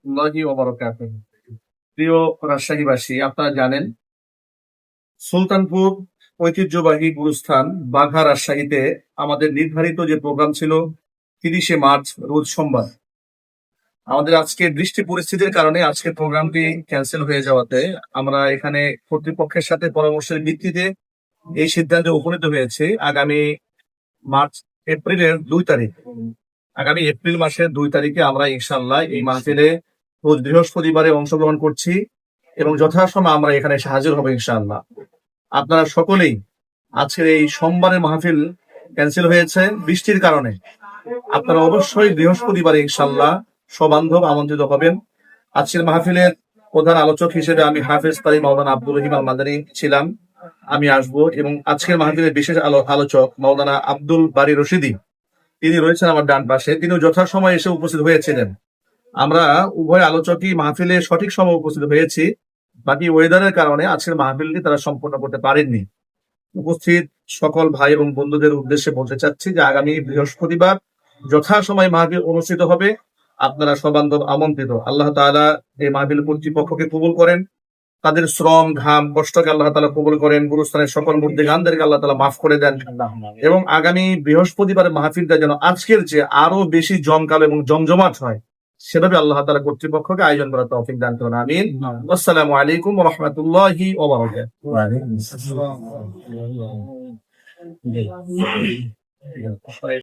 রাহমাতুল্লাহি ওয়া বারাকাতুহু। প্রিয় রাজশাহীবাসী, আপনারা জানেন সুলতানপুর ঐতিহ্যবাহী গুরুস্থান বাঘা রাজশাহীতে আমাদের নির্ধারিত যে প্রোগ্রাম ছিল ৩০শে মার্চ রোজ সোমবার, আমাদের আজকে বৃষ্টি পরিস্থিতির কারণে আজকে প্রোগ্রামটি ক্যান্সেল হয়ে যাওয়াতে আমরা এখানে কর্তৃপক্ষের সাথে পরামর্শের ভিত্তিতে এই সিদ্ধান্তে উপনীত হয়েছে মার্চ এপ্রিলের ২ তারিখ আগামী এপ্রিল মাসের ২ তারিখে আমরা ইনশাল্লাহ এই মাহফিলে রোজ বৃহস্পতিবারে অংশগ্রহণ করছি এবং যথাসময়ে আমরা এখানে এসে হাজির হবো ইনশাআল্লাহ। আপনারা সকলেই আজকের এই সোমবারের মাহফিল ক্যান্সেল হয়েছে বৃষ্টির কারণে। আপনারা অবশ্যই বৃহস্পতিবারে ইনশাআল্লাহ সবান্ধব আমন্ত্রিত হবেন। আজকের মাহফিলের প্রধান আলোচক হিসেবে আমি হাফেজ কারি মাওলানা আব্দুর রহিম আল মাদানী ছিলাম, আমি আসবো এবং আজকের মাহফিলের বিশেষ আলোচক মাওলানা আব্দুল বারী রশিদি, তিনি রয়েছেন আমার ডান পাশে, তিনি যথাসময়ে এসে উপস্থিত হয়েছিলেন। আমরা উভয় আলোচকই মাহফিলে সঠিক সময় উপস্থিত হয়েছি, বাকি ওয়েদারের কারণে আজকের মাহফিলটি তারা সম্পন্ন করতে পারেননি। উপস্থিত সকল ভাই এবং বন্ধুদের উদ্দেশ্যে বলতে চাচ্ছি যে আগামী বৃহস্পতিবার যথাসময়ে মাহফিল অনুষ্ঠিত হবে, আপনারা সবান্ধব আমন্ত্রিত। আল্লাহ তাআলা এই মাহফিল কর্তৃপক্ষকে কবুল করেন, তাদের শ্রম ঘাম কষ্টকে আল্লাহ তাআলা কবুল করেন, গুরুস্থানের সকল মুর্দিগানদেরকে আল্লাহ তাআলা মাফ করে দেন এবং আগামী বৃহস্পতিবারের মাহফিলটা যেন আজকের চেয়ে আরো বেশি জমকালো এবং জমজমাট হয়, সেভাবে আল্লাহ তাআলা কর্তৃপক্ষকে আয়োজন করার তৌফিক দান করুন। আমিন। আসসালামু আলাইকুম ওয়া রাহমাতুল্লাহি ওয়া বারাকাতুহু।